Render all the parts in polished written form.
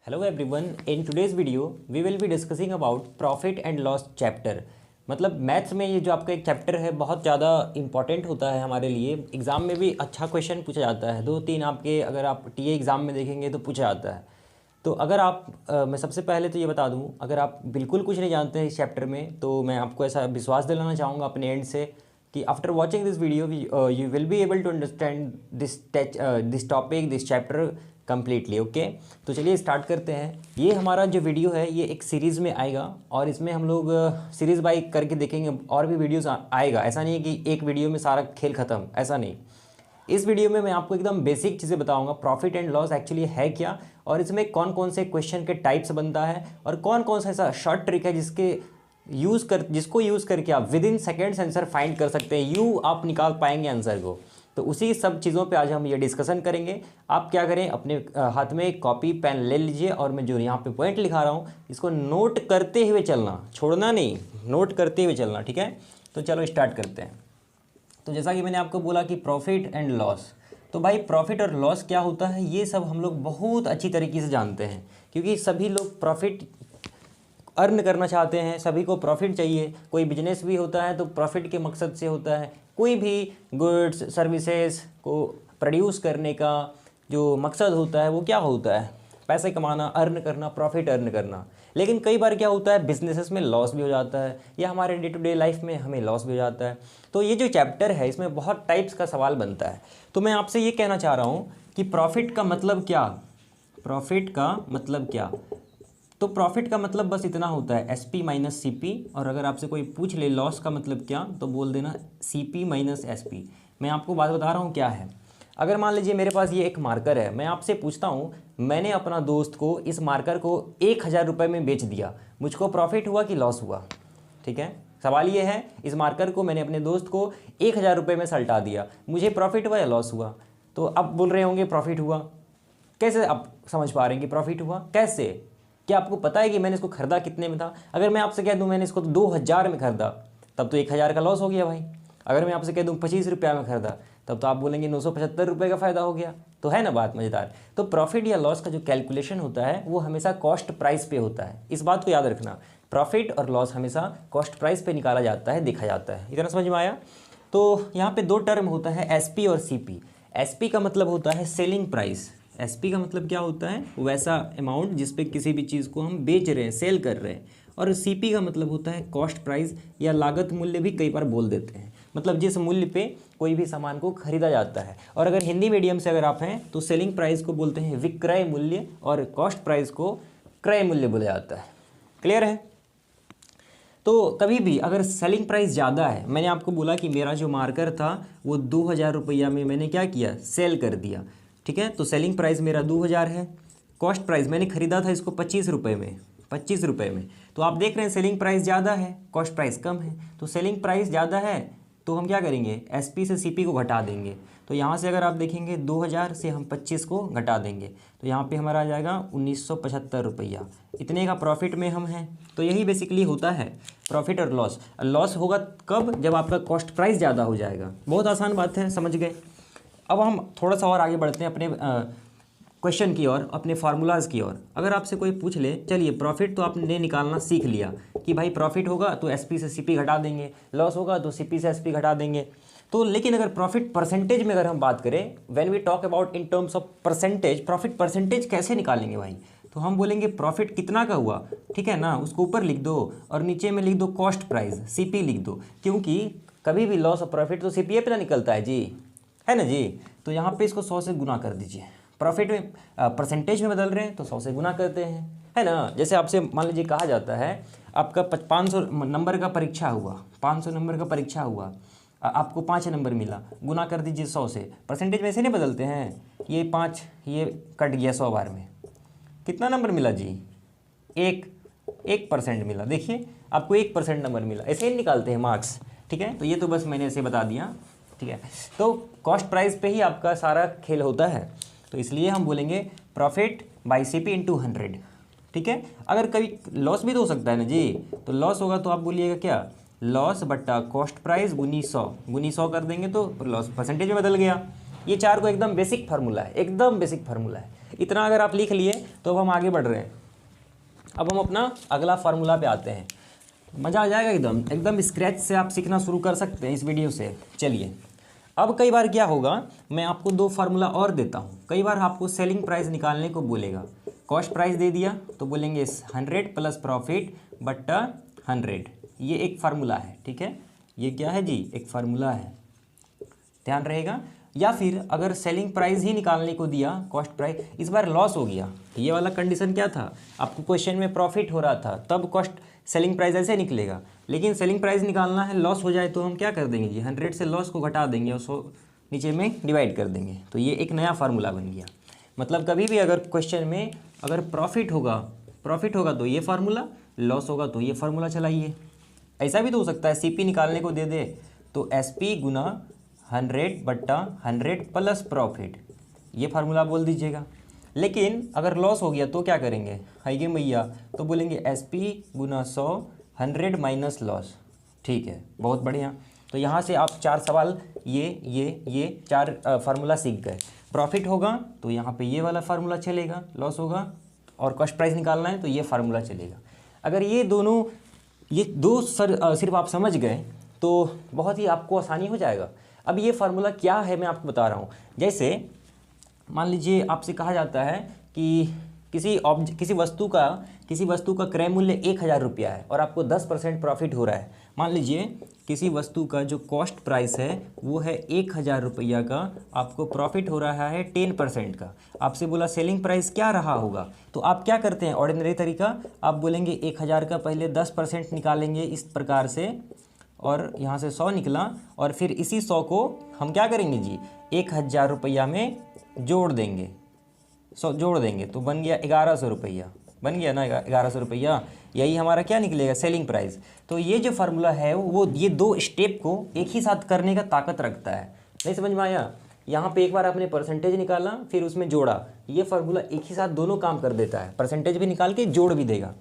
Hello everyone, in today's video we will be discussing about profit and loss chapter। मतलब maths में ये जो आपका एक चैप्टर है बहुत ज़्यादा इंपॉर्टेंट होता है हमारे लिए। एग्ज़ाम में भी अच्छा क्वेश्चन पूछा जाता है, 2-3 आपके अगर आप टीए एग्ज़ाम में देखेंगे तो पूछा जाता है। तो अगर आप मैं सबसे पहले तो ये बता दूं, अगर आप बिल्कुल कुछ नहीं जानते हैं इस चैप्टर में तो मैं आपको ऐसा विश्वास दिलाना चाहूँगा अपने एंड से कि after watching this video you will be able to understand this topic, this chapter completely. Okay, तो चलिए स्टार्ट करते हैं। ये हमारा जो वीडियो है ये एक सीरीज़ में आएगा और इसमें हम लोग सीरीज़ बाई करके देखेंगे, और भी वीडियोस आएगा। ऐसा नहीं है कि एक वीडियो में सारा खेल ख़त्म, ऐसा नहीं। इस वीडियो में मैं आपको एकदम बेसिक चीज़ें बताऊंगा, प्रॉफिट एंड लॉस एक्चुअली है क्या, और इसमें कौन कौन से क्वेश्चन के टाइप्स बनता है, और कौन कौन सा ऐसा शॉर्ट ट्रिक है जिसको यूज़ करके आप with in seconds answer find कर सकते हैं, आप निकाल पाएंगे आंसर को। तो उसी सब चीज़ों पे आज हम ये डिस्कशन करेंगे। आप क्या करें, अपने हाथ में कॉपी पेन ले लीजिए और मैं जो यहाँ पे पॉइंट लिखा रहा हूँ इसको नोट करते हुए चलना, छोड़ना नहीं, नोट करते हुए चलना, ठीक है। तो चलो स्टार्ट करते हैं। तो जैसा कि मैंने आपको बोला कि प्रॉफिट एंड लॉस, तो भाई प्रॉफिट और लॉस क्या होता है ये सब हम लोग बहुत अच्छी तरीके से जानते हैं, क्योंकि सभी लोग प्रॉफिट अर्न करना चाहते हैं, सभी को प्रॉफिट चाहिए। कोई बिजनेस भी होता है तो प्रॉफिट के मकसद से होता है, कोई भी गुड्स सर्विसेज को प्रोड्यूस करने का जो मकसद होता है वो क्या होता है, पैसे कमाना, अर्न करना, प्रॉफिट अर्न करना। लेकिन कई बार क्या होता है, बिजनेसेस में लॉस भी हो जाता है, या हमारे डे टू डे लाइफ में हमें लॉस भी हो जाता है। तो ये जो चैप्टर है इसमें बहुत टाइप्स का सवाल बनता है। तो मैं आपसे ये कहना चाह रहा हूँ कि प्रॉफिट का मतलब क्या, प्रॉफिट का मतलब क्या। तो प्रॉफिट का मतलब बस इतना होता है SP माइनस CP, और अगर आपसे कोई पूछ ले लॉस का मतलब क्या तो बोल देना CP माइनस SP। मैं आपको बात बता रहा हूँ क्या है। अगर मान लीजिए मेरे पास ये एक मार्कर है, मैं आपसे पूछता हूँ मैंने अपना दोस्त को इस मार्कर को 1000 रुपये में बेच दिया, मुझको प्रॉफिट हुआ कि लॉस हुआ? ठीक है, सवाल ये है, इस मार्कर को मैंने अपने दोस्त को 1000 रुपये में सल्टा दिया, मुझे प्रॉफिट हुआ या लॉस हुआ? तो अब बोल रहे होंगे प्रॉफिट हुआ। कैसे आप समझ पा रहे हैं कि प्रॉफिट हुआ कैसे? क्या आपको पता है कि मैंने इसको खरीदा कितने में था? अगर मैं आपसे कह दूं मैंने इसको 2000 में खरीदा, तब तो 1000 का लॉस हो गया भाई। अगर मैं आपसे कह दूं 25 रुपये में खरीदा, तब तो आप बोलेंगे 975 रुपये का फ़ायदा हो गया। तो है ना बात मज़ेदार। तो प्रॉफिट या लॉस का जो कैलकुलेशन होता है वो हमेशा कॉस्ट प्राइस पे होता है, इस बात को याद रखना। प्रॉफिट और लॉस हमेशा कॉस्ट प्राइस पे निकाला जाता है, देखा जाता है। इतना समझ में आया? तो यहाँ पे दो टर्म होता है, SP और CP। SP का मतलब होता है सेलिंग प्राइस। SP का मतलब क्या होता है, वैसा अमाउंट जिस पे किसी भी चीज़ को हम बेच रहे हैं, सेल कर रहे हैं। और CP का मतलब होता है कॉस्ट प्राइस, या लागत मूल्य भी कई बार बोल देते हैं, मतलब जिस मूल्य पे कोई भी सामान को खरीदा जाता है। और अगर हिंदी मीडियम से अगर आप हैं तो सेलिंग प्राइस को बोलते हैं विक्रय मूल्य, और कॉस्ट प्राइस को क्रय मूल्य बोला जाता है। क्लियर है? तो कभी भी अगर सेलिंग प्राइस ज़्यादा है, मैंने आपको बोला कि मेरा जो मार्कर था वो 2000 रुपया में मैंने क्या किया, सेल कर दिया, ठीक है। तो सेलिंग प्राइस मेरा 2000 है, कॉस्ट प्राइस मैंने ख़रीदा था इसको 25 रुपये में, 25 रुपये में। तो आप देख रहे हैं सेलिंग प्राइस ज़्यादा है, कॉस्ट प्राइस कम है। तो सेलिंग प्राइस ज़्यादा है तो हम क्या करेंगे, SP से CP को घटा देंगे। तो यहाँ से अगर आप देखेंगे 2000 से हम 25 को घटा देंगे, तो यहाँ पे हमारा आ जाएगा 1975 रुपया। इतने का प्रॉफिट में हम हैं। तो यही बेसिकली होता है प्रॉफिट और लॉस। लॉस होगा कब, जब आपका कॉस्ट प्राइस ज़्यादा हो जाएगा। बहुत आसान बात है, समझ गए। अब हम थोड़ा सा और आगे बढ़ते हैं अपने क्वेश्चन की ओर, अपने फार्मूलाज़ की ओर। अगर आपसे कोई पूछ ले, चलिए प्रॉफिट तो आपने निकालना सीख लिया कि भाई प्रॉफिट होगा तो SP से CP घटा देंगे, लॉस होगा तो CP से SP घटा देंगे। तो लेकिन अगर प्रॉफिट परसेंटेज में अगर हम बात करें, when we talk about in terms of percentage, profit percentage कैसे निकालेंगे भाई? तो हम बोलेंगे प्रॉफिट कितना का हुआ, ठीक है ना, उसको ऊपर लिख दो और नीचे में लिख दो कॉस्ट प्राइस, CP लिख दो, क्योंकि कभी भी लॉस और प्रॉफिट तो CPA पे ना निकलता है जी, है ना जी। तो यहाँ पे इसको 100 से गुना कर दीजिए। प्रॉफिट में परसेंटेज में बदल रहे हैं तो 100 से गुना करते हैं, है ना। जैसे आपसे मान लीजिए कहा जाता है आपका 500 नंबर का परीक्षा हुआ, 500 नंबर का परीक्षा हुआ, आपको 5 नंबर मिला, गुना कर दीजिए 100 से। परसेंटेज में ऐसे नहीं बदलते हैं, ये 5 ये कट गया 100 बार में, कितना नंबर मिला जी, 1% मिला। देखिए आपको 1% नंबर मिला, ऐसे ही निकालते हैं मार्क्स, ठीक है। तो ये तो बस मैंने ऐसे बता दिया, ठीक है। तो कॉस्ट प्राइस पे ही आपका सारा खेल होता है, तो इसलिए हम बोलेंगे प्रॉफिट बाई CP इंटू 100, ठीक है। अगर कभी लॉस भी तो हो सकता है ना जी, तो लॉस होगा तो आप बोलिएगा क्या, लॉस बट्टा कॉस्ट प्राइस गुनी 100 कर देंगे तो लॉस परसेंटेज में बदल गया। ये 4 को एकदम बेसिक फार्मूला है, एकदम बेसिक फार्मूला है। इतना अगर आप लिख लिए तो अब हम आगे बढ़ रहे हैं। अब हम अपना अगला फार्मूला पे आते हैं। मज़ा आ जाएगा एकदम एकदम स्क्रैच से आप सीखना शुरू कर सकते हैं इस वीडियो से। चलिए, अब कई बार क्या होगा, मैं आपको दो फार्मूला और देता हूँ। कई बार आपको सेलिंग प्राइस निकालने को बोलेगा। कॉस्ट प्राइस दे दिया तो बोलेंगे 100 प्लस प्रॉफिट बट्टा 100, ये एक फार्मूला है। ठीक है, ये क्या है जी, एक फार्मूला है, ध्यान रहेगा। या फिर अगर सेलिंग प्राइस ही निकालने को दिया, कॉस्ट प्राइस, इस बार लॉस हो गया, ये वाला कंडीशन क्या था, आपको क्वेश्चन में प्रॉफिट हो रहा था तब कॉस्ट सेलिंग प्राइस ऐसे निकलेगा। लेकिन सेलिंग प्राइस निकालना है, लॉस हो जाए तो हम क्या कर देंगे जी, 100 से लॉस को घटा देंगे और 100 नीचे में डिवाइड कर देंगे। तो ये एक नया फार्मूला बन गया। मतलब कभी भी अगर क्वेश्चन में अगर प्रॉफिट होगा तो ये फार्मूला, लॉस होगा तो ये फार्मूला चलाइए। ऐसा भी तो हो सकता है, सीपी निकालने को दे दे तो एसपी गुना 100 बट्टा 100 प्लस प्रॉफिट, ये फार्मूला बोल दीजिएगा। लेकिन अगर लॉस हो गया तो क्या करेंगे, हाइगे मैया, तो बोलेंगे एसपी गुना 100 100 माइनस लॉस। ठीक है, बहुत बढ़िया। तो यहाँ से आप चार सवाल ये चार फार्मूला सीख गए। प्रॉफिट होगा तो यहाँ पे ये वाला फार्मूला चलेगा, लॉस होगा और कॉस्ट प्राइस निकालना है तो ये फार्मूला चलेगा। अगर ये दो सिर्फ आप समझ गए तो बहुत ही आपको आसानी हो जाएगा। अब ये फार्मूला क्या है मैं आपको बता रहा हूँ। जैसे मान लीजिए आपसे कहा जाता है कि किसी वस्तु का क्रय मूल्य 1000 रुपया है और आपको 10% प्रॉफिट हो रहा है। मान लीजिए किसी वस्तु का जो कॉस्ट प्राइस है वो है 1000 रुपया का, आपको प्रॉफिट हो रहा है 10% का। आपसे बोला सेलिंग प्राइस क्या रहा होगा, तो आप क्या करते हैं, ऑर्डिनरी तरीका, आप बोलेंगे 1000 का पहले 10% निकालेंगे इस प्रकार से, और यहाँ से 100 निकला और फिर इसी 100 को हम क्या करेंगे जी, 1000 रुपया में जोड़ देंगे, 100 जोड़ देंगे तो बन गया 1100 रुपया, बन गया ना 1100 रुपया। यही हमारा क्या निकलेगा, सेलिंग प्राइस। तो ये जो फार्मूला है वो ये दो स्टेप को एक ही साथ करने का ताकत रखता है। नहीं समझ में आया, यहाँ पे एक बार आपने परसेंटेज निकाला फिर उसमें जोड़ा, ये फार्मूला एक ही साथ दोनों काम कर देता है, परसेंटेज भी निकाल के जोड़ भी देगा।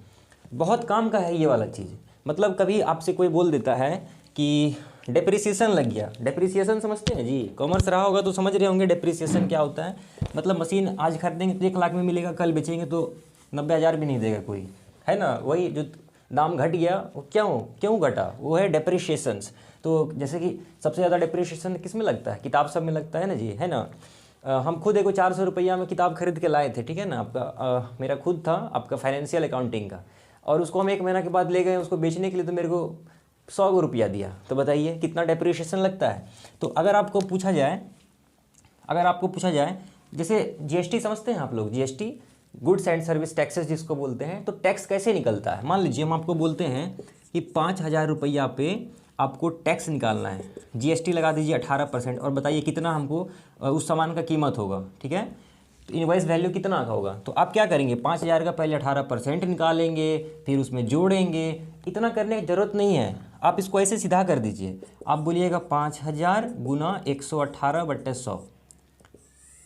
बहुत काम का है ये वाला चीज़। मतलब कभी आपसे कोई बोल देता है कि डेप्रिसिएशन लग गया, डेप्रिसिएशन समझते हैं जी, कॉमर्स रहा होगा तो समझ रहे होंगे डेप्रिसिएशन क्या होता है। मतलब मशीन आज खरीदेंगे तो 1 लाख में मिलेगा, कल बेचेंगे तो 90,000 भी नहीं देगा कोई, है ना। वही जो दाम घट गया वो क्यों घटा, वो है डेप्रिसिएशंस। तो जैसे कि सबसे ज़्यादा डेप्रिसिएशन किस में लगता है, किताब सब में लगता है ना जी, है ना। हम खुद 400 रुपया में किताब खरीद के लाए थे, ठीक है ना, आपका मेरा खुद था आपका फाइनेंशियल अकाउंटिंग का, और उसको हम 1 महीना के बाद ले गए उसको बेचने के लिए, तो मेरे को 100 रुपया दिया। तो बताइए कितना डेप्रिसिएशन लगता है। तो अगर आपको पूछा जाए जैसे जीएसटी समझते हैं आप लोग, GST goods and service taxes जिसको बोलते हैं, तो टैक्स कैसे निकलता है। मान लीजिए हम आपको बोलते हैं कि 5000 रुपया पे आपको टैक्स निकालना है, जीएसटी लगा दीजिए 18%, और बताइए कितना हमको उस सामान का कीमत होगा, ठीक है। तो इनवॉइस वैल्यू कितना का होगा, तो आप क्या करेंगे, 5000 का पहले 18% निकालेंगे फिर उसमें जोड़ेंगे। इतना करने की ज़रूरत नहीं है, आप इसको ऐसे सीधा कर दीजिए। आप बोलिएगा 5000 गुना 118/100,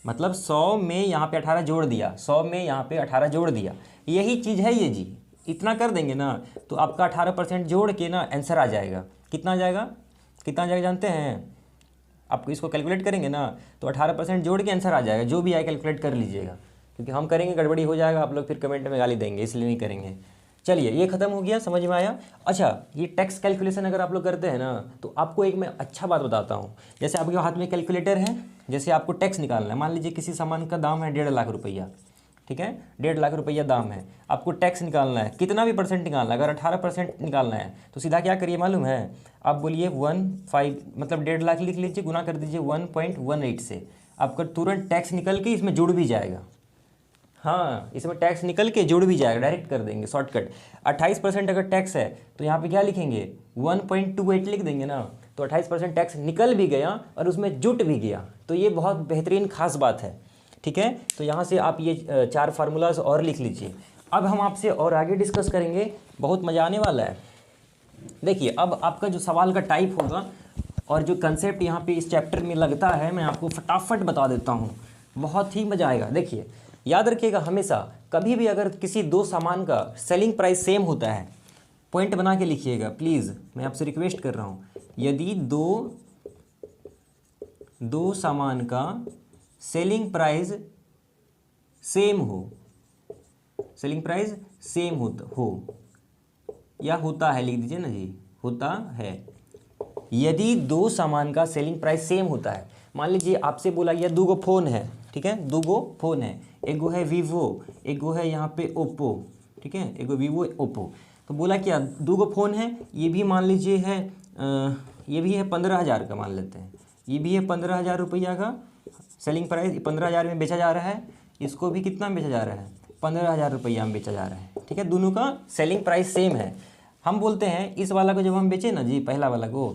मतलब 100 में यहाँ पे 18 जोड़ दिया, 100 में यहाँ पे 18 जोड़ दिया, यही चीज़ है ये जी। इतना कर देंगे ना तो आपका 18% जोड़ के ना आंसर आ जाएगा। कितना आ जाएगा जानते हैं, आपको इसको कैलकुलेट करेंगे ना तो 18% जोड़ के आंसर आ जाएगा। जो भी आए कैलकुलेट कर लीजिएगा, क्योंकि हम करेंगे गड़बड़ी हो जाएगा, आप लोग फिर कमेंट में गाली देंगे, इसलिए नहीं करेंगे। चलिए ये खत्म हो गया, समझ में आया। अच्छा, ये टैक्स कैलकुलेशन अगर आप लोग करते हैं ना तो आपको एक मैं अच्छा बात बताता हूँ। जैसे आपके हाथ में कैलकुलेटर है, जैसे आपको टैक्स निकालना है, मान लीजिए किसी सामान का दाम है 1.5 लाख रुपया, ठीक है, 1.5 लाख रुपया दाम है, आपको टैक्स निकालना है, कितना भी परसेंट निकालना है, अगर 18% निकालना है तो सीधा क्या करिए मालूम है, आप बोलिए 15 मतलब 1.5 लाख लिख लीजिए, गुना कर दीजिए 1.18 से, आपका तुरंत टैक्स निकल के इसमें जुड़ भी जाएगा। हाँ, इसमें टैक्स निकल के जुड़ भी जाएगा, डायरेक्ट कर देंगे शॉर्टकट। 28% अगर टैक्स है तो यहाँ पे क्या लिखेंगे 1.28 लिख देंगे ना, तो 28% टैक्स निकल भी गया और उसमें जुट भी गया। तो ये बहुत बेहतरीन खास बात है, ठीक है। तो यहाँ से आप ये 4 फार्मूलाज और लिख लीजिए। अब हम आपसे और आगे डिस्कस करेंगे, बहुत मज़ा आने वाला है। देखिए अब आपका जो सवाल का टाइप होगा और जो कंसेप्ट यहाँ पे इस चैप्टर में लगता है, मैं आपको फटाफट बता देता हूँ, बहुत ही मज़ा आएगा। देखिए याद रखिएगा, हमेशा कभी भी अगर किसी दो सामान का सेलिंग प्राइस सेम होता है, पॉइंट बना के लिखिएगा प्लीज़, मैं आपसे रिक्वेस्ट कर रहा हूँ। यदि दो सामान का सेलिंग प्राइस सेम हो, सेलिंग प्राइस सेम हो या होता है, लिख दीजिए ना जी, होता है। यदि दो सामान का सेलिंग प्राइस सेम होता है, मान लीजिए आपसे बोला गया दो गो फोन है, ठीक है, दो गो फोन है, एक गो है वीवो, एक गो है यहाँ पे ओप्पो, ठीक है, एक गो वीवो ओप्पो। तो बोला क्या दो गो फोन है, ये भी मान लीजिए है ये भी है 15,000 का, मान लेते हैं ये भी है 15,000 रुपया का सेलिंग प्राइस, 15,000 में बेचा जा रहा है, इसको भी कितना में बेचा जा रहा है, 15,000 रुपया में बेचा जा रहा है, ठीक है, दोनों का सेलिंग प्राइस सेम है। हम बोलते हैं इस वाला को जब हम बेचे ना जी, पहला वाला को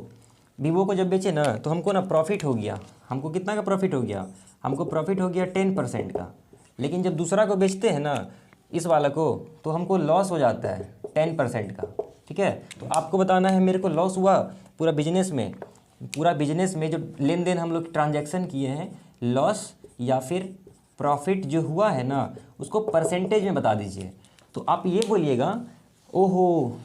वीवो को जब बेचे ना, तो हमको ना प्रॉफिट हो गया, हमको कितना का प्रॉफिट हो गया, हमको प्रॉफिट हो गया 10% का। लेकिन जब दूसरा को बेचते हैं ना, इस वाला को, तो हमको लॉस हो जाता है 10% का, ठीक है। तो आपको बताना है मेरे को लॉस हुआ पूरा बिजनेस में, पूरा बिजनेस में जो लेन देन हम लोग ट्रांजैक्शन किए हैं, लॉस या फिर प्रॉफिट जो हुआ है ना, उसको परसेंटेज में बता दीजिए। तो आप ये बोलिएगा, ओहो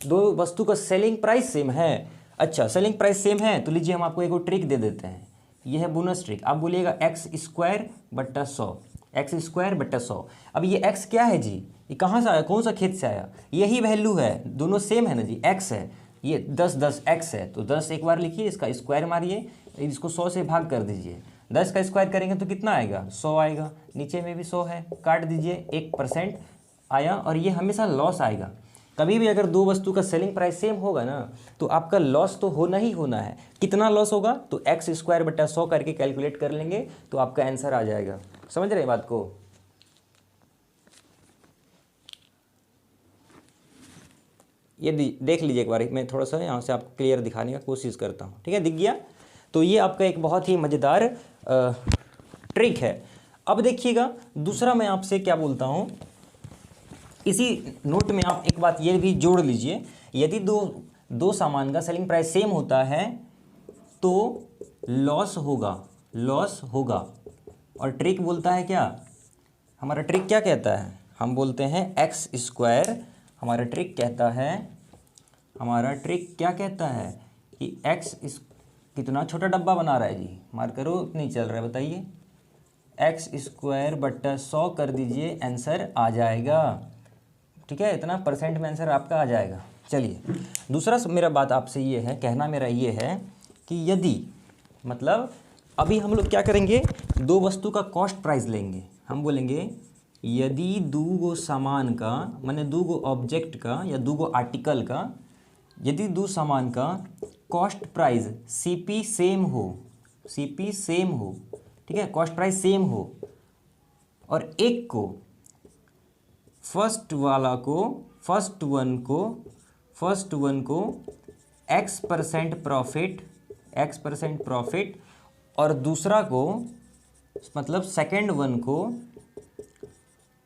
दो वस्तु का सेलिंग प्राइस सेम है, अच्छा सेलिंग प्राइस सेम है, तो लीजिए हम आपको एक ट्रिक दे देते हैं, ये है बोनस ट्रिक। आप बोलिएगा x²/100, x²/100। अब ये x क्या है जी, ये कहाँ से आया, कौन सा खेत से आया, यही वैल्यू है, दोनों सेम है ना जी, x है, ये 10 x है, तो 10 एक बार लिखिए, इसका स्क्वायर मारिए, इसको 100 से भाग कर दीजिए, 10 का स्क्वायर करेंगे तो कितना आएगा, 100 आएगा, नीचे में भी 100 है, काट दीजिए, 1% आया। और ये हमेशा लॉस आएगा। कभी भी अगर दो वस्तु का सेलिंग प्राइस सेम होगा ना, तो आपका लॉस तो होना ही होना है। कितना लॉस होगा, तो x²/100 करके कैलकुलेट कर लेंगे, तो आपका आंसर आ जाएगा। समझ रहे हैं बात को। ये देख लीजिए एक बार, मैं थोड़ा सा यहाँ से आपको क्लियर दिखाने का कोशिश करता हूँ, ठीक है, दिख गया। तो ये आपका एक बहुत ही मज़ेदार ट्रिक है। अब देखिएगा दूसरा मैं आपसे क्या बोलता हूँ, इसी नोट में आप एक बात ये भी जोड़ लीजिए, यदि दो सामान का सेलिंग प्राइस सेम होता है तो लॉस होगा। और ट्रिक बोलता है क्या, हमारा ट्रिक क्या कहता है, हम बोलते हैं x², हमारा ट्रिक क्या कहता है कि कितना छोटा डब्बा बना रहा है जी, मार करो नहीं चल रहा है, बताइए, x²/100 कर दीजिए, आंसर आ जाएगा, ठीक है, इतना परसेंट में आंसर आपका आ जाएगा। चलिए दूसरा मेरा बात आपसे ये है, कहना मेरा ये है कि यदि, मतलब अभी हम लोग क्या करेंगे, दो वस्तु का कॉस्ट प्राइस लेंगे, हम बोलेंगे यदि दो गो सामान का, माने दो गो ऑब्जेक्ट का या दो गो आर्टिकल का, यदि दो सामान का कॉस्ट प्राइस CP सेम हो, ठीक है, कॉस्ट प्राइस सेम हो, और एक को फर्स्ट वन को x% प्रॉफिट और दूसरा को, मतलब सेकेंड वन को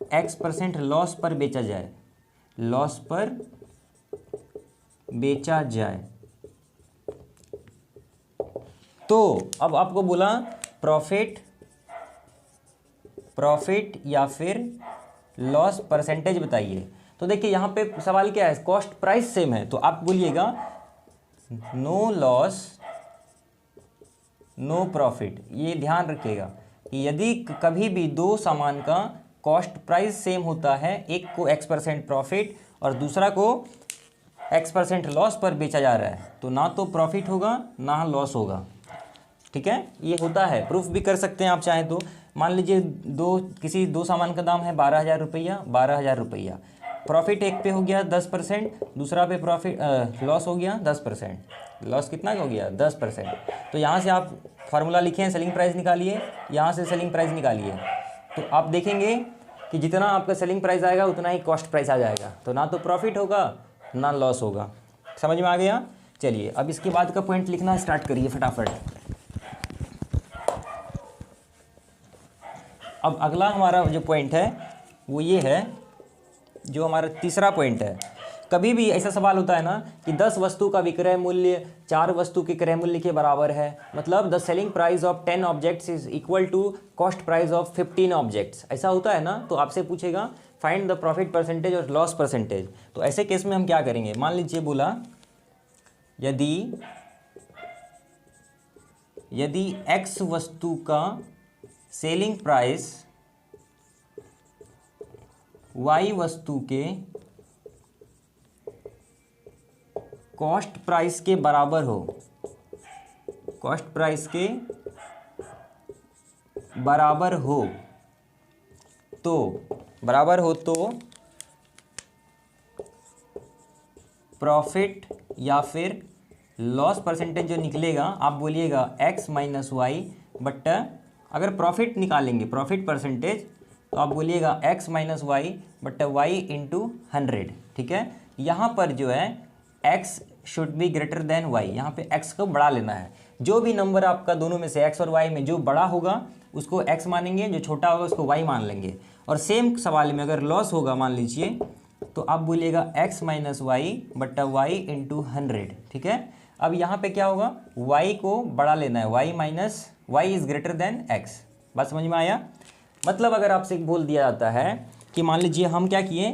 x% लॉस पर बेचा जाए, तो अब आपको बोला प्रॉफिट या फिर लॉस परसेंटेज बताइए। तो देखिए यहाँ पे सवाल क्या है, कॉस्ट प्राइस सेम है, तो आप बोलिएगा नो लॉस नो प्रॉफिट। ये ध्यान रखिएगा कि यदि कभी भी दो सामान का कॉस्ट प्राइस सेम होता है, एक को x% प्रॉफिट और दूसरा को x% लॉस पर बेचा जा रहा है, तो ना तो प्रॉफिट होगा ना लॉस होगा, ठीक है, ये होता है। प्रूफ भी कर सकते हैं आप चाहें तो। मान लीजिए किसी दो सामान का दाम है 12,000 रुपया, प्रॉफिट एक पे हो गया 10%, दूसरा पे प्रॉफिट लॉस हो गया 10%, लॉस कितना हो गया 10%। तो यहाँ से आप फार्मूला लिखें, सेलिंग प्राइस निकालिए, यहाँ से सेलिंग प्राइस निकालिए, तो आप देखेंगे कि जितना आपका सेलिंग प्राइस आएगा उतना ही कॉस्ट प्राइस आ जाएगा, तो ना तो प्रॉफिट होगा ना लॉस होगा। समझ में आ गया। चलिए अब इसके बाद का पॉइंट लिखना स्टार्ट करिए फटाफट। अब अगला हमारा जो पॉइंट है वो ये है, जो हमारा तीसरा पॉइंट है। कभी भी ऐसा सवाल होता है ना कि 10 वस्तु का विक्रय मूल्य 4 वस्तु के क्रय मूल्य के बराबर है, मतलब the selling price of 10 objects is equal to cost price of 15 objects, ऐसा होता है ना, तो आपसे पूछेगा फाइंड द प्रॉफिट परसेंटेज और लॉस परसेंटेज। तो ऐसे केस में हम क्या करेंगे, मान लीजिए बोला यदि x वस्तु का सेलिंग प्राइस y वस्तु के कॉस्ट प्राइस के बराबर हो, कॉस्ट प्राइस के बराबर हो तो प्रॉफिट या फिर लॉस परसेंटेज जो निकलेगा आप बोलिएगा x माइनस वाई, बट अगर प्रॉफिट निकालेंगे प्रॉफिट परसेंटेज तो आप बोलिएगा x minus y but y into 100। ठीक है, यहाँ पर जो है x should be greater than y, यहाँ पे x को बढ़ा लेना है। जो भी नंबर आपका दोनों में से x और y में जो बड़ा होगा उसको x मानेंगे, जो छोटा होगा उसको y मान लेंगे। और सेम सवाल में अगर लॉस होगा मान लीजिए तो आप बोलिएगा x माइनस वाई बट्टा y इंटू 100। ठीक है, अब यहाँ पे क्या होगा, y को बढ़ा लेना है, y minus y is greater than x। बात समझ में आया? मतलब अगर आपसे बोल दिया जाता है कि मान लीजिए हम क्या किए,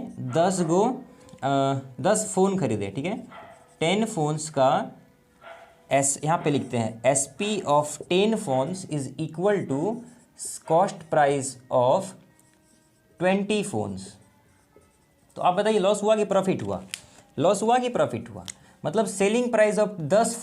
10 फ़ोन खरीदे। ठीक है, 10 फ़ोन्स का यहाँ पे लिखते हैं SP of 10 phones is equal to cost price of 20 phones. तो आप बताइए लॉस हुआ कि प्रॉफिट हुआ? लॉस हुआ कि प्रॉफिट हुआ? मतलब सेलिंग प्राइस ऑफ 10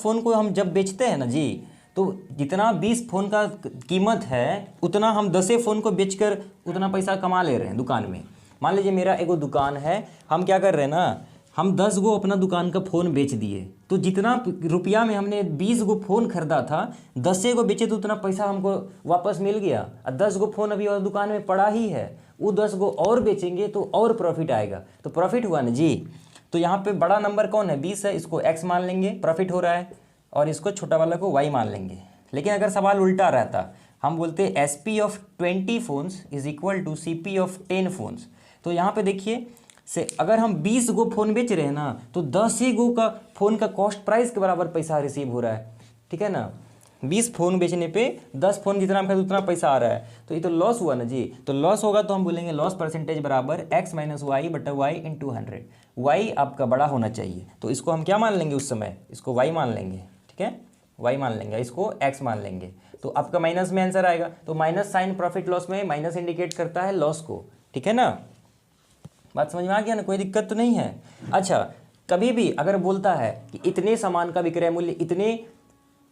फ़ोन को हम जब बेचते हैं ना जी, तो जितना 20 फ़ोन का कीमत है उतना हम 10 फ़ोन को बेचकर उतना पैसा कमा ले रहे हैं दुकान में। मान लीजिए मेरा एगो दुकान है, हम क्या कर रहे हैं ना, हम 10 गो अपना दुकान का फ़ोन बेच दिए, तो जितना रुपया में हमने 20 गो फ़ोन खरीदा था 10 गो बेचे तो उतना पैसा हमको वापस मिल गया। और 10 गो फ़ोन अभी और दुकान में पड़ा ही है, वो 10 गो और बेचेंगे तो और प्रॉफिट आएगा, तो प्रॉफिट हुआ ना जी। तो यहाँ पे बड़ा नंबर कौन है, 20 है, इसको x मान लेंगे, प्रॉफिट हो रहा है, और इसको छोटा वाला को y मान लेंगे। लेकिन अगर सवाल उल्टा रहता, हम बोलते SP of 20 phones is equal to CP of 10 phones, तो यहाँ पे देखिए से अगर हम 20 गो फ़ोन बेच रहे हैं ना तो 10 ही गो का फ़ोन का कॉस्ट प्राइस के बराबर पैसा रिसीव हो रहा है। ठीक है ना, 20 फ़ोन बेचने पे 10 फ़ोन जितना हम उतना पैसा आ रहा है, तो ये तो लॉस हुआ ना जी। तो लॉस होगा तो हम बोलेंगे लॉस परसेंटेज बराबर x माइनस वाई बटा वाई इंटू 100। वाई आपका बड़ा होना चाहिए, तो इसको हम क्या मान लेंगे, उस समय इसको y मान लेंगे। ठीक है, y मान लेंगे, इसको x मान लेंगे, तो आपका माइनस में आंसर आएगा। तो माइनस साइन प्रॉफिट लॉस में माइनस इंडिकेट करता है लॉस को। ठीक है ना, बात समझ में आ गया ना, कोई दिक्कत तो नहीं है। अच्छा, कभी भी अगर बोलता है कि इतने सामान का विक्रय मूल्य इतने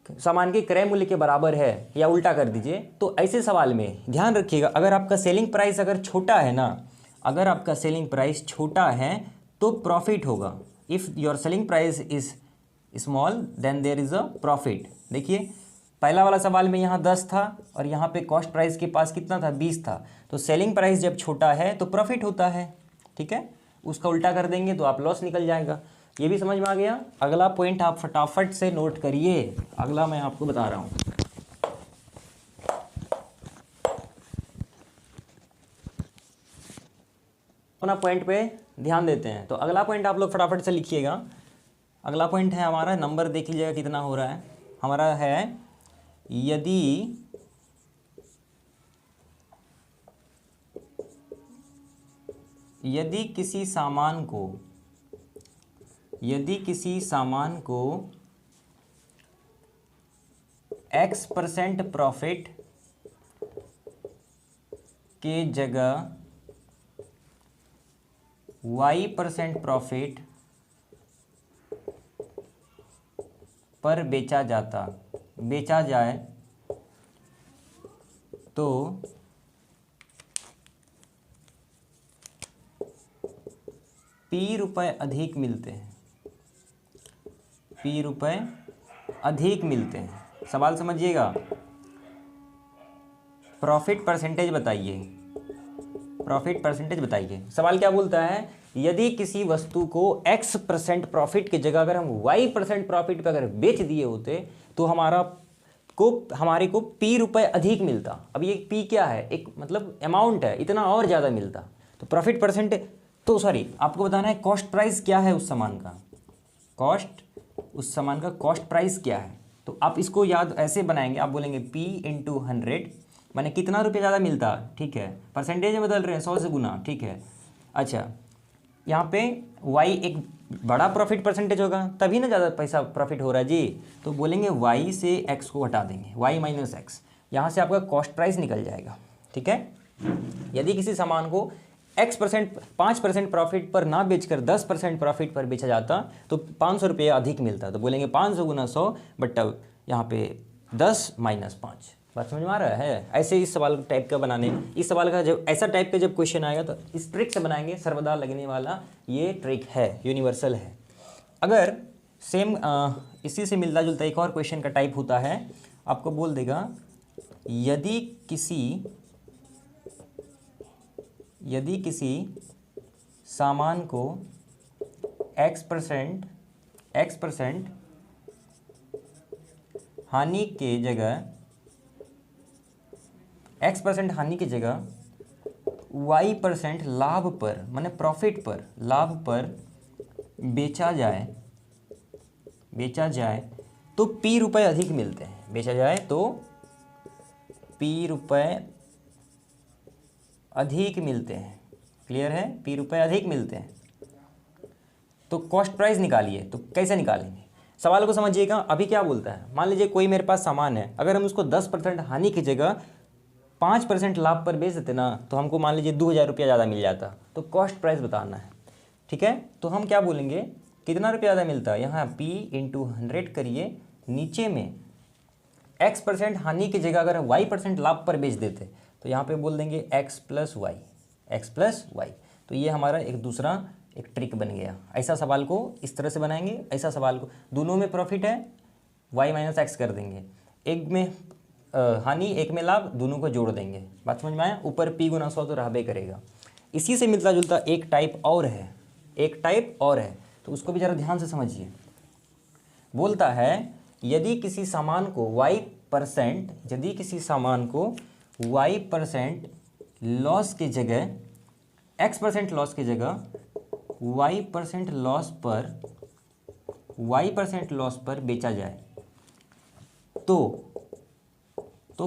सामान के क्रय मूल्य के बराबर है, या उल्टा कर दीजिए, तो ऐसे सवाल में ध्यान रखिएगा, अगर आपका सेलिंग प्राइस अगर छोटा है ना, अगर आपका सेलिंग प्राइस छोटा है तो प्रॉफिट होगा। If your selling price is small then there is a profit. देखिए पहला वाला सवाल में यहाँ 10 था और यहाँ पे कॉस्ट प्राइस के पास कितना था, 20 था, तो सेलिंग प्राइस जब छोटा है तो प्रॉफिट होता है। ठीक है, उसका उल्टा कर देंगे तो आप लॉस निकल जाएगा। ये भी समझ में आ गया? अगला पॉइंट आप फटाफट से नोट करिए, अगला मैं आपको बता रहा हूँ। अपना पॉइंट पे ध्यान देते हैं, तो अगला पॉइंट आप लोग फटाफट से लिखिएगा। अगला पॉइंट है हमारा, नंबर देख लीजिएगा कितना हो रहा है हमारा, है यदि किसी सामान को X% प्रॉफिट के जगह Y% प्रॉफिट पर बेचा जाए तो P रुपए अधिक मिलते हैं, P रुपए अधिक मिलते हैं। सवाल समझिएगा, प्रॉफिट परसेंटेज बताइए। सवाल क्या बोलता है, यदि किसी वस्तु को X% प्रॉफिट की जगह अगर हम Y% प्रॉफिट पे अगर बेच दिए होते तो हमारे को P रुपए अधिक मिलता। अब ये P क्या है, एक मतलब अमाउंट है, इतना और ज़्यादा मिलता। तो प्रॉफिट परसेंटेज, तो सॉरी आपको बताना है कॉस्ट प्राइस क्या है उस सामान का, कॉस्ट प्राइस क्या है। तो आप इसको याद ऐसे बनाएंगे, आप बोलेंगे P इंटू 100 माने कितना रुपया ज़्यादा मिलता। ठीक है, परसेंटेज में बदल रहे हैं, 100 से गुना। ठीक है, अच्छा यहाँ पे Y एक बड़ा प्रॉफिट परसेंटेज होगा तभी ना ज़्यादा पैसा प्रॉफिट हो रहा है जी। तो बोलेंगे Y से X को हटा देंगे, Y माइनस एक्स, यहाँ से आपका कॉस्ट प्राइस निकल जाएगा। ठीक है, यदि किसी सामान को X% 5% प्रॉफिट पर ना बेचकर 10% प्रॉफिट पर बेचा जाता तो 500 रुपये अधिक मिलता। तो बोलेंगे 500 गुना 100, बट अब यहाँ पे 10 माइनस 5। बात समझ में आ रहा है? ऐसे इस सवाल टाइप का बनाने, इस सवाल का जब ऐसा टाइप का जब क्वेश्चन आएगा तो इस ट्रिक से बनाएंगे, सर्वदा लगने वाला ये ट्रिक है, यूनिवर्सल है। अगर सेम इसी से मिलता जुलता एक और क्वेश्चन का टाइप होता है, आपको बोल देगा यदि किसी सामान को X% हानि के जगह Y% लाभ पर, माने प्रॉफिट पर, लाभ पर बेचा जाए तो P रुपए अधिक मिलते हैं। बेचा जाए तो P रुपए अधिक मिलते हैं। क्लियर है? P रुपए अधिक मिलते हैं। तो कॉस्ट प्राइस निकालिए। तो कैसे निकालेंगे? सवाल को समझिएगा। अभी क्या बोलता है, मान लीजिए कोई मेरे पास सामान है, अगर हम उसको 10% हानि की जगह 5% लाभ पर बेच देते ना, तो हमको मान लीजिए 2000 रुपया ज़्यादा मिल जाता। तो कॉस्ट प्राइस बताना है, ठीक है? तो हम क्या बोलेंगे, कितना रुपया ज़्यादा मिलता है? यहाँ P इंटू 100 करिए, नीचे में X% हानि की जगह अगर Y% लाभ पर बेच देते तो यहाँ पे बोल देंगे X प्लस वाई। तो ये हमारा एक दूसरा एक ट्रिक बन गया। ऐसा सवाल को इस तरह से बनाएंगे। ऐसा सवाल को दोनों में प्रॉफिट है, Y माइनस एक्स कर देंगे, एक में हानि एक में लाभ, दोनों को जोड़ देंगे। बात समझ में आया? ऊपर P गुना 100 तो रहबे करेगा। इसी से मिलता जुलता एक टाइप और है, तो उसको भी ज़रा ध्यान से समझिए। बोलता है यदि किसी सामान को Y% लॉस की जगह X% लॉस की जगह Y% लॉस पर बेचा जाए तो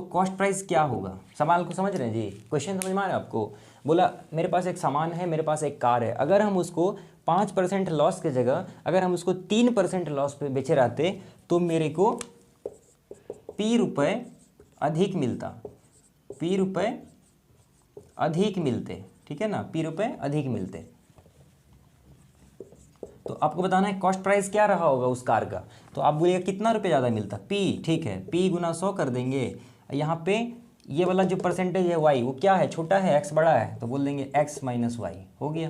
कॉस्ट प्राइस क्या होगा? सवाल को समझ रहे हैं जी? क्वेश्चन समझ में आ रहा है आपको? बोला मेरे पास एक सामान है, मेरे पास एक कार है, अगर हम उसको 5% लॉस की जगह अगर हम उसको 3% लॉस पे बेचे रहते तो मेरे को P रुपए अधिक मिलते, ठीक है ना? P रुपए अधिक मिलते। तो आपको बताना है कॉस्ट प्राइस क्या रहा होगा उस कार का। तो आप बोलिएगा कितना रुपये ज़्यादा मिलता? P, ठीक है, P गुना 100 कर देंगे। यहाँ पे ये वाला जो परसेंटेज है Y, वो क्या है? छोटा है, X बड़ा है, तो बोल देंगे X माइनस वाई। हो गया।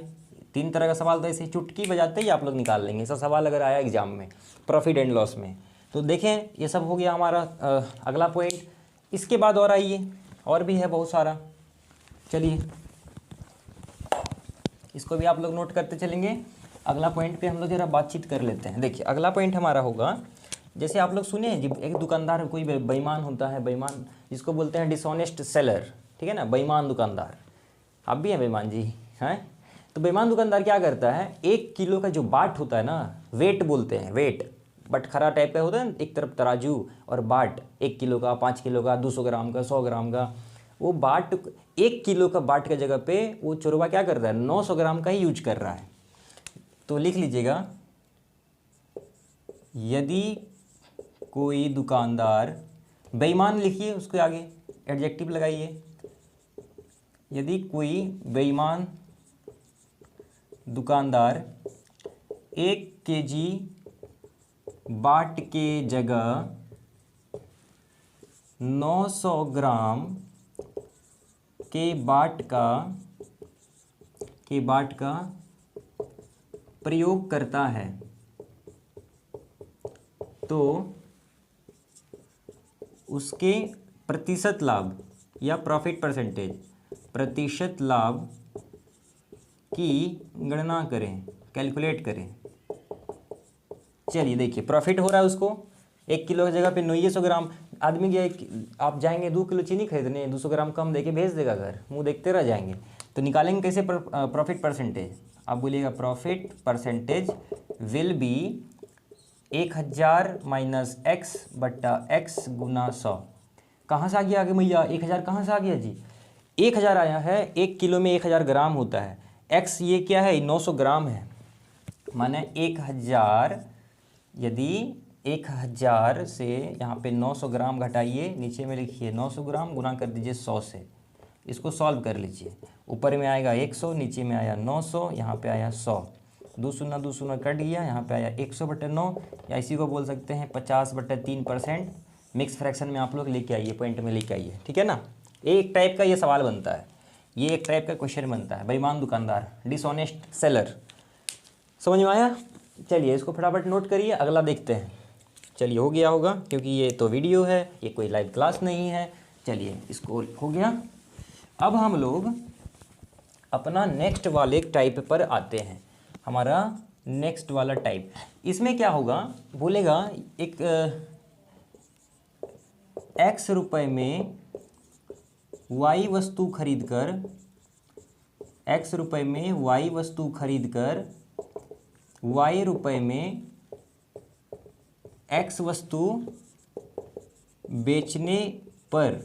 3 तरह का सवाल तो ऐसे ही चुटकी बजाते ही आप लोग निकाल लेंगे। ऐसा सवाल अगर आया एग्जाम में प्रॉफिट एंड लॉस में, तो देखें ये सब हो गया हमारा अगला पॉइंट। इसके बाद और आइए, और भी है बहुत सारा। चलिए इसको भी आप लोग नोट करते चलेंगे। अगला पॉइंट पे हम लोग जरा बातचीत कर लेते हैं। देखिए अगला पॉइंट हमारा होगा, जैसे आप लोग सुने जी, एक दुकानदार कोई बेईमान होता है, बेईमान जिसको बोलते हैं डिसऑनेस्ट सेलर, ठीक है ना? बेईमान दुकानदार। आप भी हैं बेईमान जी, हैं? तो बेईमान दुकानदार क्या करता है, 1 किलो का जो बाट होता है ना, वेट बोलते हैं, वेट बटखरा टाइप का होता है, एक तरफ तराजू और बाट, 1 किलो का, 5 किलो का, 200 ग्राम का, 100 ग्राम का, वो बाट 1 किलो का बाट की जगह पे वो चोरवा क्या कर रहा है, 900 ग्राम का ही यूज कर रहा है। तो लिख लीजिएगा, यदि कोई दुकानदार, बेईमान लिखिए, उसके आगे एडजेक्टिव लगाइए। यदि कोई बेईमान दुकानदार 1 केजी बाट के जगह 900 ग्राम के बाट का प्रयोग करता है तो उसके प्रतिशत लाभ या प्रतिशत लाभ की गणना करें, कैलकुलेट करें। चलिए देखिए, प्रॉफिट हो रहा है उसको 1 किलो की जगह पे 900 ग्राम। आदमी क्या, आप जाएंगे 2 किलो चीनी खरीदने, 200 ग्राम कम देके भेज देगा घर, मुंह देखते रह जाएंगे। तो निकालेंगे कैसे प्रॉफिट परसेंटेज? आप बोलिएगा profit percentage will be 1000 minus x बट्टा एक्स गुना 100। कहाँ से आ गया आगे भैया? 1000 कहाँ से आ गया जी? 1000 आया है, 1 किलो में 1000 ग्राम होता है। एक्स ये क्या है? 900 ग्राम है, माने 1000, यदि 1000 से यहाँ पे 900 ग्राम घटाइए, नीचे में लिखिए 900 ग्राम गुना कर दीजिए 100 से, इसको सॉल्व कर लीजिए। ऊपर में आएगा 100, नीचे में आया 900, यहाँ पे आया 100, 2 शून्य कट गया, यहाँ पे आया 100/9, या इसी को बोल सकते हैं 50/3%। मिक्स फ्रैक्शन में आप लोग लेके आइए, पॉइंट में लेके आइए, ठीक है ना। एक टाइप का ये सवाल बनता है, ये एक टाइप का क्वेश्चन बनता है। बेईमान दुकानदार, डिसऑनेस्ट सेलर। समझ में आया? चलिए इसको फटाफट नोट करिए, अगला देखते हैं। चलिए हो गया होगा, क्योंकि ये तो वीडियो है, ये कोई लाइव क्लास नहीं है। चलिए इसको हो गया। अब हम लोग अपना नेक्स्ट वाले टाइप पर आते हैं। हमारा नेक्स्ट वाला टाइप, इसमें क्या होगा, बोलेगा एक X रुपए में Y वस्तु खरीदकर, X रुपए में Y वस्तु खरीदकर Y रुपए में X वस्तु बेचने पर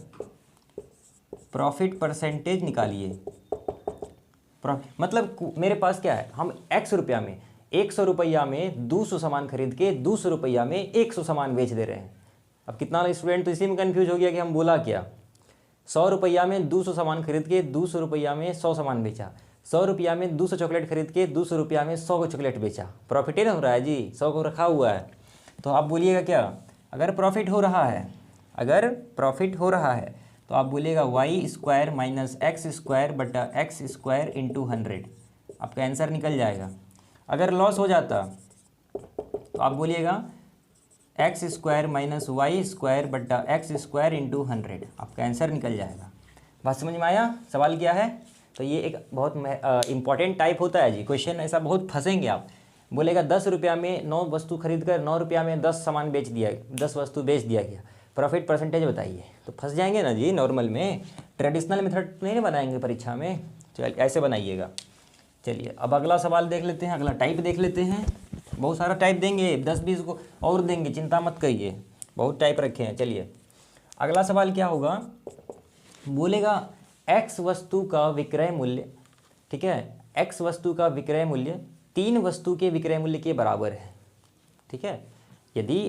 प्रॉफिट परसेंटेज निकालिए। मतलब मेरे पास क्या है, हम X रुपया में 100 रुपया में 200 सामान खरीद के 200 रुपया में 100 सामान बेच दे रहे हैं। अब कितना स्टूडेंट तो इसी में कंफ्यूज हो गया कि हम बोला क्या। 100 रुपया में 200 सामान खरीद के 200 रुपया में 100 सामान बेचा, 100 रुपया में 200 चॉकलेट खरीद के 200 रुपया में 100 को चॉकलेट बेचा। प्रॉफिट ही ना हो रहा है जी, 100 को रखा हुआ है। तो आप बोलिएगा क्या, अगर प्रॉफिट हो रहा है, अगर प्रॉफिट हो रहा है तो आप बोलिएगा y² माइनस x² बटा x² इंटू 100, आपका आंसर निकल जाएगा। अगर लॉस हो जाता तो आप बोलिएगा x² माइनस y² बटा x² इंटू 100, आपका आंसर निकल जाएगा। बात समझ में आया? सवाल क्या है? तो ये एक बहुत इंपॉर्टेंट टाइप होता है जी। क्वेश्चन ऐसा बहुत फंसेंगे आप। बोलेगा 10 रुपया में 9 वस्तु खरीद कर 9 रुपया में 10 सामान बेच दिया, 10 वस्तु बेच दिया गया, प्रॉफिट परसेंटेज बताइए। तो फंस जाएंगे ना जी। नॉर्मल में ट्रेडिशनल मेथड नहीं बनाएंगे परीक्षा में, चलिए ऐसे बनाइएगा। चलिए अब अगला सवाल देख लेते हैं, अगला टाइप देख लेते हैं। बहुत सारा टाइप देंगे, 10-20 को और देंगे, चिंता मत करिए, बहुत टाइप रखे हैं। चलिए अगला सवाल क्या होगा, बोलेगा x वस्तु का विक्रय मूल्य, ठीक है, x वस्तु का विक्रय मूल्य 3 वस्तु के विक्रय मूल्य के बराबर है, ठीक है। यदि,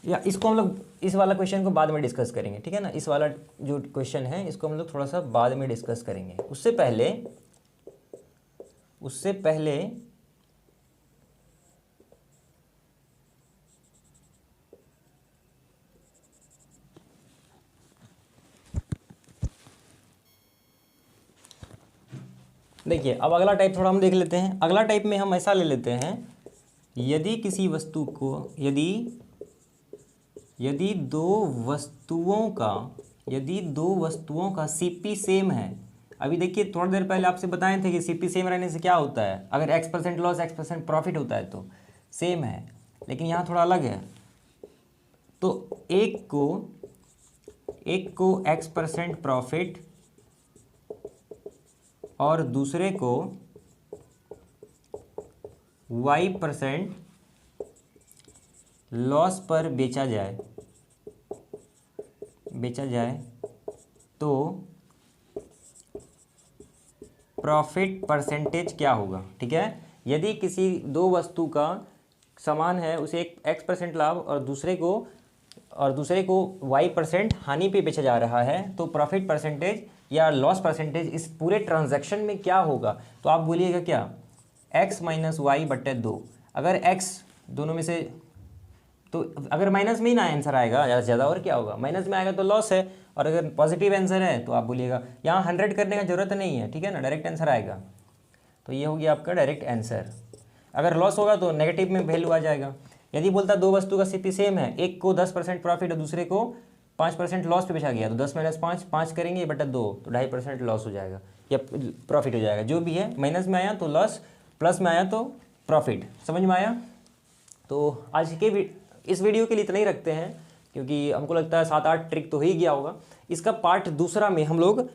या इसको हम लोग इस वाला क्वेश्चन को बाद में डिस्कस करेंगे, ठीक है ना। इस वाला जो क्वेश्चन है इसको हम लोग थोड़ा सा बाद में डिस्कस करेंगे। उससे पहले देखिए, अब अगला टाइप थोड़ा हम देख लेते हैं। अगला टाइप में हम ऐसा ले लेते हैं, यदि किसी वस्तु को, यदि दो वस्तुओं का CP सेम है। अभी देखिए थोड़ी देर पहले आपसे बताए थे कि CP सेम रहने से क्या होता है, अगर X% लॉस X% प्रॉफिट होता है तो सेम है, लेकिन यहाँ थोड़ा अलग है। तो एक को X% प्रॉफिट और दूसरे को Y% लॉस पर बेचा जाए तो प्रॉफिट परसेंटेज क्या होगा, ठीक है। यदि किसी दो वस्तु का समान है, उसे एक X% लाभ और दूसरे को Y% हानि पे बेचा जा रहा है, तो प्रॉफिट परसेंटेज या लॉस परसेंटेज इस पूरे ट्रांजैक्शन में क्या होगा। तो आप बोलिएगा क्या, x माइनस वाई बटे 2। अगर x दोनों में से, तो अगर माइनस में ही ना आंसर आएगा ज़्यादा से ज़्यादा, और क्या होगा, माइनस में आएगा तो लॉस है, और अगर पॉजिटिव आंसर है तो आप बोलिएगा यहाँ 100 करने का जरूरत नहीं है, ठीक है ना, डायरेक्ट आंसर आएगा। तो ये हो गया आपका डायरेक्ट आंसर। अगर लॉस होगा तो नेगेटिव में वैल्यू आ जाएगा। यदि बोलता दो वस्तु का CP सेम है, एक को 10% प्रॉफिट और दूसरे को 5% लॉस पे बेचा गया, तो 10 माइनस 5 करेंगे बटा 2, तो 2.5% लॉस हो जाएगा या प्रॉफिट हो जाएगा, जो भी है। माइनस में आया तो लॉस, प्लस में आया तो प्रॉफिट। समझ में आया? तो आज के इस वीडियो के लिए इतना ही रखते हैं, क्योंकि हमको लगता है 7-8 ट्रिक तो हो ही गया होगा। इसका पार्ट दूसरा में हम लोग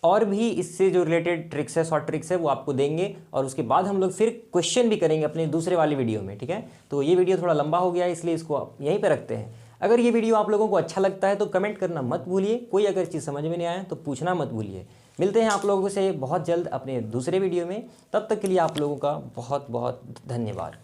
और भी इससे जो रिलेटेड ट्रिक्स है, शॉर्ट ट्रिक्स है, वो आपको देंगे, और उसके बाद हम लोग फिर क्वेश्चन भी करेंगे अपने दूसरे वाली वीडियो में, ठीक है। तो ये वीडियो थोड़ा लंबा हो गया है, इसलिए इसको यहीं पे रखते हैं। अगर ये वीडियो आप लोगों को अच्छा लगता है तो कमेंट करना मत भूलिए, कोई अगर चीज़ समझ में नहीं आया तो पूछना मत भूलिए। मिलते हैं आप लोगों से बहुत जल्द अपने दूसरे वीडियो में, तब तक के लिए आप लोगों का बहुत बहुत धन्यवाद।